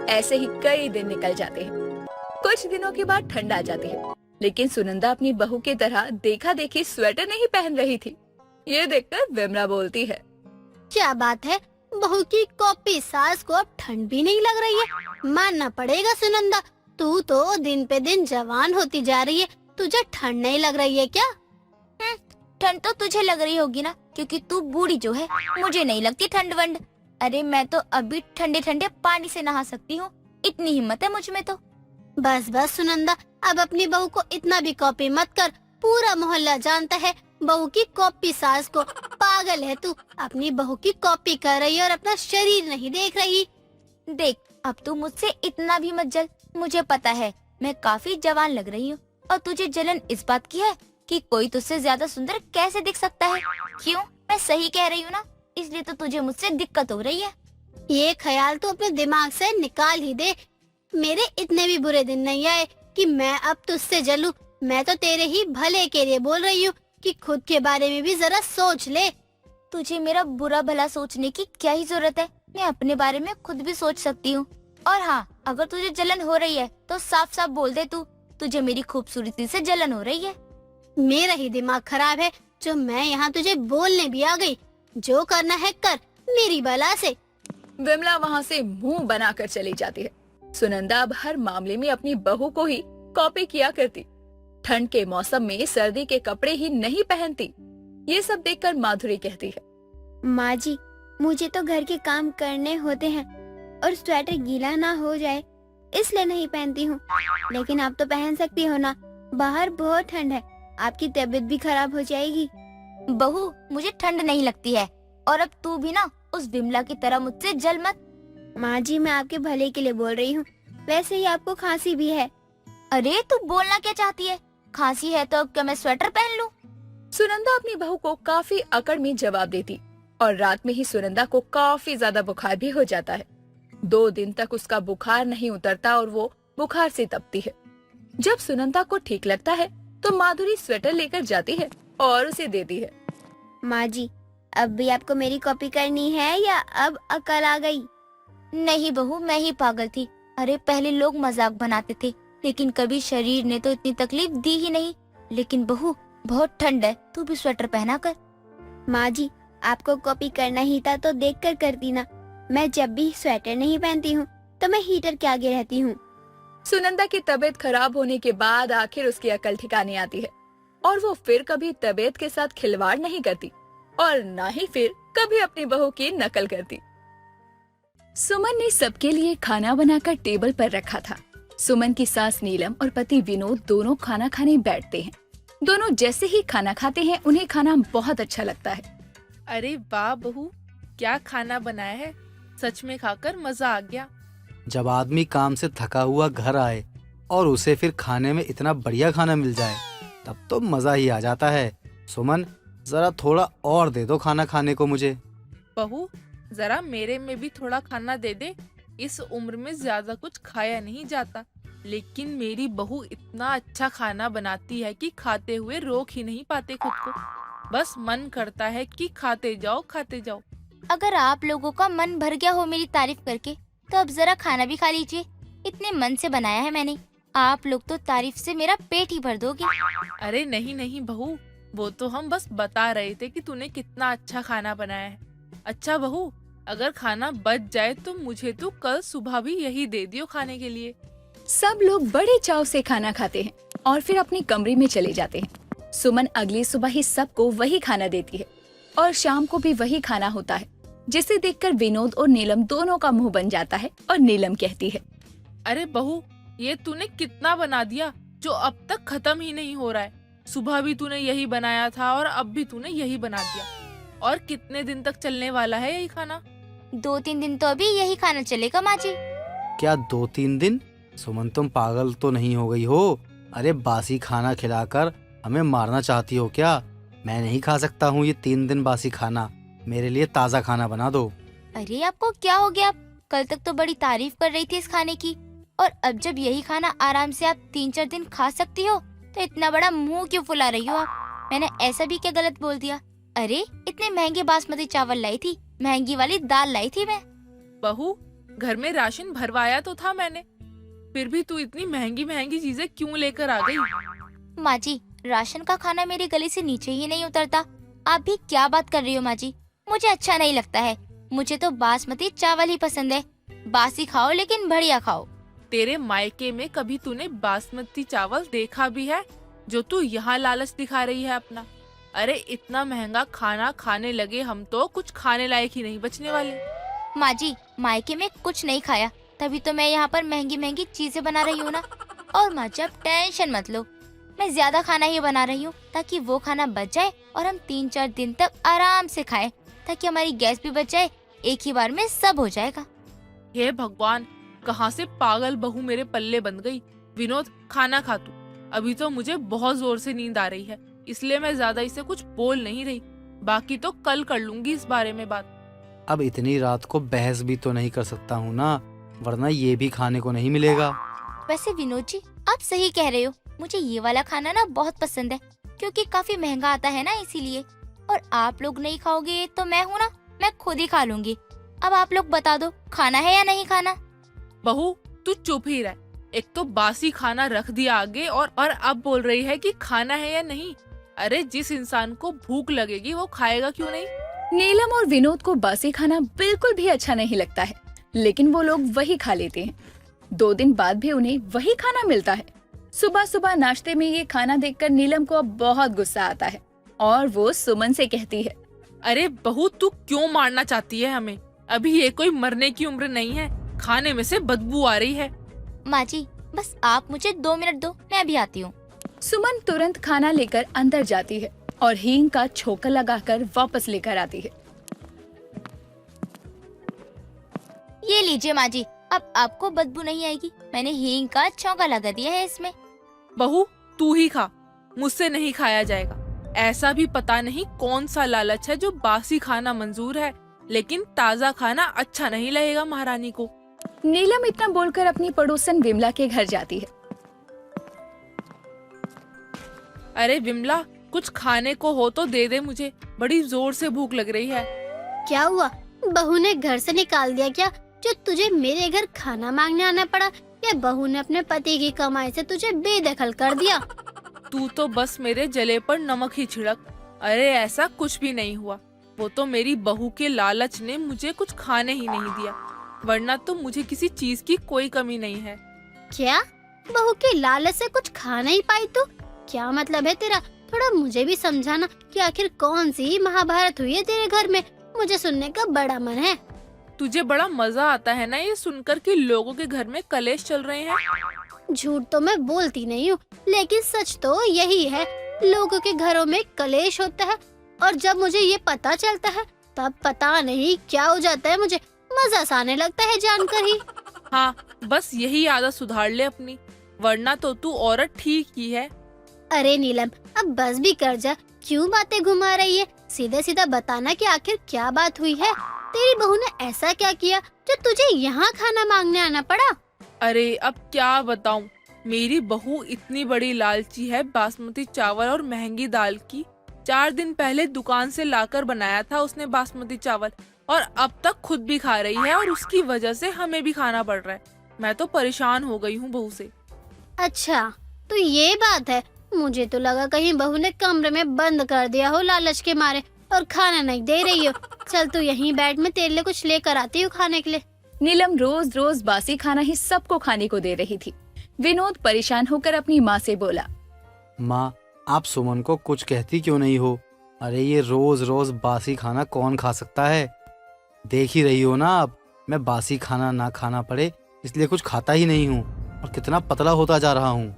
ऐसे ही कई दिन निकल जाते हैं। कुछ दिनों के बाद ठंड आ जाती है, लेकिन सुनंदा अपनी बहू की तरह देखा देखी स्वेटर नहीं पहन रही थी। ये देखकर विमला बोलती है, क्या बात है, बहू की कॉपी सास को अब ठंड भी नहीं लग रही है। मानना पड़ेगा सुनंदा, तू तो दिन पे दिन जवान होती जा रही है, तुझे ठंड नहीं लग रही है क्या? ठंड तो तुझे लग रही होगी ना, क्योंकि तू बूढ़ी जो है। मुझे नहीं लगती ठंड वंड। अरे मैं तो अभी ठंडे ठंडे पानी से नहा सकती हूँ, इतनी हिम्मत है मुझ में तो। बस बस सुनंदा, अब अपनी बहू को इतना भी कॉपी मत कर। पूरा मोहल्ला जानता है बहू की कॉपी सास को। पागल है तू, अपनी बहू की कॉपी कर रही है और अपना शरीर नहीं देख रही। देख, अब तू मुझसे इतना भी मत जल। मुझे पता है मैं काफी जवान लग रही हूँ, और तुझे जलन इस बात की है कि कोई तुझसे ज्यादा सुंदर कैसे दिख सकता है। क्यों, मैं सही कह रही हूँ ना? इसलिए तो तुझे मुझसे दिक्कत हो रही है। ये ख्याल तो अपने दिमाग से निकाल ही दे। मेरे इतने भी बुरे दिन नहीं आए कि मैं अब तुझसे जलूं। मैं तो तेरे ही भले के लिए बोल रही हूँ कि खुद के बारे में भी जरा सोच ले। तुझे मेरा बुरा भला सोचने की क्या ही जरूरत है? मैं अपने बारे में खुद भी सोच सकती हूँ। और हाँ, अगर तुझे जलन हो रही है तो साफ साफ बोल दे। तुझे मेरी खूबसूरती से जलन हो रही है। मेरा ही दिमाग खराब है जो मैं यहाँ तुझे बोलने भी आ गई। जो करना है कर, मेरी बला से। विमला वहाँ से मुंह बनाकर चली जाती है। सुनंदा अब हर मामले में अपनी बहू को ही कॉपी किया करती। ठंड के मौसम में सर्दी के कपड़े ही नहीं पहनती। ये सब देखकर माधुरी कहती है, माँ जी, मुझे तो घर के काम करने होते हैं और स्वेटर गीला ना हो जाए इसलिए नहीं पहनती हूँ। लेकिन आप तो पहन सकती हो ना, बाहर बहुत ठंड है, आपकी तबीयत भी खराब हो जाएगी। बहू, मुझे ठंड नहीं लगती है, और अब तू भी ना उस विमला की तरह मुझसे जल मत। माँ जी, मैं आपके भले के लिए बोल रही हूँ। वैसे ही आपको खांसी भी है। अरे तू बोलना क्या चाहती है? खांसी है तो अब क्या मैं स्वेटर पहन लूं? सुनंदा अपनी बहू को काफी अकड़ में जवाब देती, और रात में ही सुनंदा को काफी ज्यादा बुखार भी हो जाता है। 2 दिन तक उसका बुखार नहीं उतरता और वो बुखार से तपती है। जब सुनंदा को ठीक लगता है तो माधुरी स्वेटर लेकर जाती है और उसे देती है। माँ जी, अब भी आपको मेरी कॉपी करनी है या अब अकल आ गई? नहीं बहू, मैं ही पागल थी। अरे पहले लोग मजाक बनाते थे, लेकिन कभी शरीर ने तो इतनी तकलीफ दी ही नहीं। लेकिन बहू, बहुत ठंड है, तू भी स्वेटर पहना कर। माँ जी, आपको कॉपी करना ही था तो देखकर करती ना। मैं जब भी स्वेटर नहीं पहनती हूँ तो मैं हीटर के आगे रहती हूँ। सुनंदा की तबीयत खराब होने के बाद आखिर उसकी अकल ठिकाने आती है, और वो फिर कभी तबीयत के साथ खिलवाड़ नहीं करती, और ना ही फिर कभी अपनी बहू की नकल करती। सुमन ने सबके लिए खाना बनाकर टेबल पर रखा था। सुमन की सास नीलम और पति विनोद दोनों खाना खाने बैठते हैं। दोनों जैसे ही खाना खाते हैं उन्हें खाना बहुत अच्छा लगता है। अरे वाह बहू, क्या खाना बनाया है, सच में खाकर मजा आ गया। जब आदमी काम से थका हुआ घर आए और उसे फिर खाने में इतना बढ़िया खाना मिल जाए तब तो मजा ही आ जाता है। सुमन, जरा थोड़ा और दे दो खाना खाने को मुझे। बहू जरा मेरे में भी थोड़ा खाना दे दे। इस उम्र में ज्यादा कुछ खाया नहीं जाता, लेकिन मेरी बहू इतना अच्छा खाना बनाती है कि खाते हुए रोक ही नहीं पाते खुद को। बस मन करता है कि खाते जाओ खाते जाओ। अगर आप लोगों का मन भर गया हो मेरी तारीफ करके तो अब जरा खाना भी खा लीजिए। इतने मन से बनाया है मैंने, आप लोग तो तारीफ से मेरा पेट ही भर दोगे। अरे नहीं नहीं बहू, वो तो हम बस बता रहे थे कि तूने कितना अच्छा खाना बनाया है। अच्छा बहू, अगर खाना बच जाए तो मुझे तो कल सुबह भी यही दे दियो खाने के लिए। सब लोग बड़े चाव से खाना खाते हैं और फिर अपनी कमरे में चले जाते हैं। सुमन अगली सुबह ही सबको वही खाना देती है और शाम को भी वही खाना होता है, जिसे देखकर विनोद और नीलम दोनों का मुंह बन जाता है। और नीलम कहती है, अरे बहू, ये तूने कितना बना दिया जो अब तक खत्म ही नहीं हो रहा है। सुबह भी तूने यही बनाया था और अब भी तूने यही बना दिया। और कितने दिन तक चलने वाला है यही खाना? 2-3 दिन तो अभी यही खाना चलेगा माँ जी। क्या 2-3 दिन? सुमन तुम पागल तो नहीं हो गई हो? अरे बासी खाना खिलाकर हमें मारना चाहती हो क्या? मैं नहीं खा सकता हूँ ये 3 दिन बासी खाना। मेरे लिए ताज़ा खाना बना दो। अरे आपको क्या हो गया? कल तक तो बड़ी तारीफ कर रही थी इस खाने की, और अब जब यही खाना आराम से आप 3-4 दिन खा सकती हो तो इतना बड़ा मुंह क्यों फुला रही हो आप? मैंने ऐसा भी क्या गलत बोल दिया? अरे इतने महंगे बासमती चावल लाई थी, महंगी वाली दाल लाई थी मैं। बहू, घर में राशन भरवाया तो था मैंने, फिर भी तू इतनी महंगी महंगी चीजें क्यों लेकर आ गई? माँ जी, राशन का खाना मेरे गले से नीचे ही नहीं उतरता। आप भी क्या बात कर रही हो माँ जी? मुझे अच्छा नहीं लगता है। मुझे तो बासमती चावल ही पसंद है। बासी खाओ लेकिन बढ़िया खाओ। तेरे मायके में कभी तूने बासमती चावल देखा भी है जो तू यहाँ लालच दिखा रही है अपना? अरे इतना महंगा खाना खाने लगे हम तो कुछ खाने लायक ही नहीं बचने वाले। माँ जी, मायके में कुछ नहीं खाया, तभी तो मैं यहाँ पर महंगी महंगी चीजें बना रही हूँ ना। और माँ जी आप टेंशन मत लो, मैं ज्यादा खाना ही बना रही हूँ ताकि वो खाना बच जाए और हम 3-4 दिन तक आराम से खाएं, ताकि हमारी गैस भी बच जाए। एक ही बार में सब हो जाएगा। हे भगवान, कहाँ से पागल बहू मेरे पल्ले बंध गई। विनोद, खाना खा तू। अभी तो मुझे बहुत जोर से नींद आ रही है, इसलिए मैं ज्यादा इसे कुछ बोल नहीं रही। बाकी तो कल कर लूंगी इस बारे में बात। अब इतनी रात को बहस भी तो नहीं कर सकता हूँ ना, वरना ये भी खाने को नहीं मिलेगा। वैसे विनोद जी आप सही कह रहे हो, मुझे ये वाला खाना ना बहुत पसंद है, क्योंकि काफी महंगा आता है ना इसीलिए। और आप लोग नहीं खाओगे तो मैं हूँ ना, मैं खुद ही खा लूंगी। अब आप लोग बता दो, खाना है या नहीं खाना? बहू तू चुप ही रह। एक तो बासी खाना रख दिया आगे और अब बोल रही है कि खाना है या नहीं। अरे जिस इंसान को भूख लगेगी वो खाएगा क्यों नहीं? नीलम और विनोद को बासी खाना बिल्कुल भी अच्छा नहीं लगता है, लेकिन वो लोग वही खा लेते हैं। 2 दिन बाद भी उन्हें वही खाना मिलता है। सुबह सुबह नाश्ते में ये खाना देखकर नीलम को अब बहुत गुस्सा आता है और वो सुमन से कहती है, अरे बहू तू क्यों मारना चाहती है हमें? अभी ये कोई मरने की उम्र नहीं है। खाने में से बदबू आ रही है। माँ जी बस आप मुझे 2 मिनट दो, मैं अभी आती हूँ। सुमन तुरंत खाना लेकर अंदर जाती है और हींग का छोका लगाकर वापस लेकर आती है। ये लीजिए माँ जी, अब आपको बदबू नहीं आएगी। मैंने हींग का छौंका लगा दिया है इसमें। बहू तू ही खा, मुझसे नहीं खाया जाएगा। ऐसा भी पता नहीं कौन सा लालच है जो बासी खाना मंजूर है, लेकिन ताज़ा खाना अच्छा नहीं लगेगा महारानी को। नीलम इतना बोलकर अपनी पड़ोसन विमला के घर जाती है। अरे विमला, कुछ खाने को हो तो दे दे मुझे, बड़ी जोर से भूख लग रही है। क्या हुआ? बहू ने घर से निकाल दिया क्या जो तुझे मेरे घर खाना मांगने आना पड़ा, या बहू ने अपने पति की कमाई से तुझे बेदखल कर दिया? तू तो बस मेरे जले पर नमक ही छिड़क। अरे ऐसा कुछ भी नहीं हुआ, वो तो मेरी बहू के लालच ने मुझे कुछ खाने ही नहीं दिया, वरना तो मुझे किसी चीज की कोई कमी नहीं है। क्या बहू के लालच से कुछ खा नहीं पाई तू? क्या मतलब है तेरा? थोड़ा मुझे भी समझाना कि आखिर कौन सी महाभारत हुई है तेरे घर में। मुझे सुनने का बड़ा मन है। तुझे बड़ा मजा आता है ना ये सुनकर कि लोगों के घर में कलेश चल रहे हैं। झूठ तो मैं बोलती नहीं हूँ, लेकिन सच तो यही है। लोगों के घरों में कलेश होता है और जब मुझे ये पता चलता है तब पता नहीं क्या हो जाता है। मुझे मजा सा आने लगता है जानकर ही। हाँ, बस यही आदत सुधार ले अपनी, वरना तो तू औरत ठीक ही है। अरे नीलम, अब बस भी कर जा, क्यों बातें घुमा रही है? सीधे सीधा बताना कि आखिर क्या बात हुई है। तेरी बहू ने ऐसा क्या किया जो तुझे यहाँ खाना मांगने आना पड़ा? अरे अब क्या बताऊं, मेरी बहू इतनी बड़ी लालची है बासमती चावल और महंगी दाल की। 4 दिन पहले दुकान से लाकर बनाया था उसने बासमती चावल, और अब तक खुद भी खा रही है, और उसकी वजह से हमें भी खाना पड़ रहा है। मैं तो परेशान हो गई हूँ बहू से। अच्छा, तो ये बात है। मुझे तो लगा कहीं बहू ने कमरे में बंद कर दिया हो लालच के मारे और खाना नहीं दे रही हो। चल तू यहीं बैठ, मैं तेरे लिए कुछ लेकर आती हूँ खाने के लिए। नीलम रोज रोज बासी खाना ही सबको खाने को दे रही थी। विनोद परेशान होकर अपनी माँ से बोला, माँ, आप सुमन को कुछ कहती क्यों नहीं हो? अरे ये रोज रोज बासी खाना कौन खा सकता है? देख ही रही हो ना आप, मैं बासी खाना ना खाना पड़े इसलिए कुछ खाता ही नहीं हूँ और कितना पतला होता जा रहा हूँ।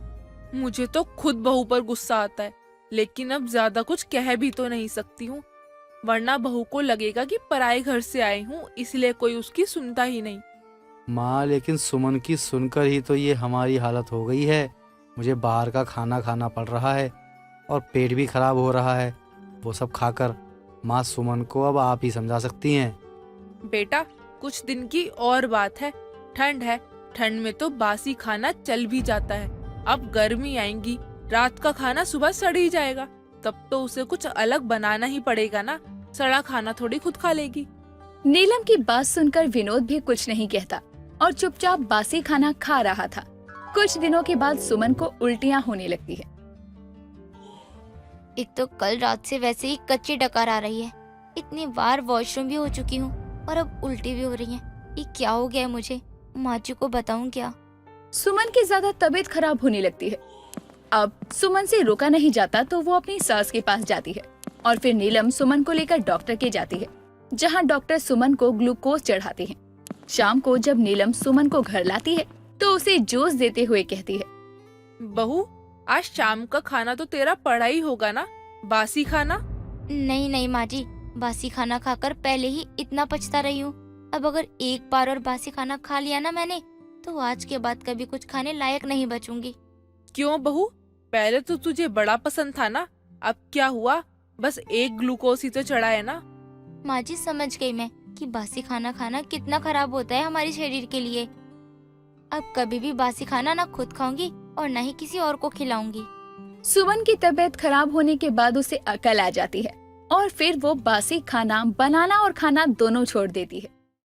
मुझे तो खुद बहू पर गुस्सा आता है, लेकिन अब ज्यादा कुछ कह भी तो नहीं सकती हूँ, वरना बहू को लगेगा कि पराए घर से आई हूँ, इसलिए कोई उसकी सुनता ही नहीं। माँ, लेकिन सुमन की सुनकर ही तो ये हमारी हालत हो गई है। मुझे बाहर का खाना खाना पड़ रहा है और पेट भी खराब हो रहा है वो सब खाकर। माँ, सुमन को अब आप ही समझा सकती हैं। बेटा, कुछ दिन की और बात है। ठंड है, ठंड में तो बासी खाना चल भी जाता है। अब गर्मी आएंगी, रात का खाना सुबह सड़ ही जाएगा, तब तो उसे कुछ अलग बनाना ही पड़ेगा ना। सड़ा खाना थोड़ी खुद खा लेगी। नीलम की बात सुनकर विनोद भी कुछ नहीं कहता और चुपचाप बासी खाना खा रहा था। कुछ दिनों के बाद सुमन को उल्टियाँ होने लगती है। एक तो कल रात से वैसे ही कच्ची डकार आ रही है, इतनी बार वॉशरूम भी हो चुकी हूँ और अब उल्टी भी हो रही है। ये क्या हो गया है मुझे? माँ जी को बताऊँ क्या? सुमन की ज्यादा तबीयत खराब होने लगती है। अब सुमन से रोका नहीं जाता तो वो अपनी सास के पास जाती है और फिर नीलम सुमन को लेकर डॉक्टर के जाती है, जहाँ डॉक्टर सुमन को ग्लूकोज चढ़ाते हैं। शाम को जब नीलम सुमन को घर लाती है तो उसे जूस देते हुए कहती है, बहू, आज शाम का खाना तो तेरा पड़ा ही होगा ना, बासी खाना? नहीं नहीं माँ जी, बासी खाना खाकर पहले ही इतना पछता रही हूँ। अब अगर एक बार और बासी खाना खा लिया ना मैंने, तो आज के बाद कभी कुछ खाने लायक नहीं बचूंगी। क्यों बहू, पहले तो तुझे बड़ा पसंद था ना, अब क्या हुआ? बस एक ग्लूकोज ही तो चढ़ा है ना। माँ जी, समझ गई मैं कि बासी खाना खाना कितना खराब होता है हमारे शरीर के लिए। अब कभी भी बासी खाना ना खुद खाऊंगी और ना ही किसी और को खिलाऊंगी। सुमन की तबीयत खराब होने के बाद उसे अकल आ जाती है और फिर वो बासी खाना बनाना और खाना दोनों छोड़ देती है।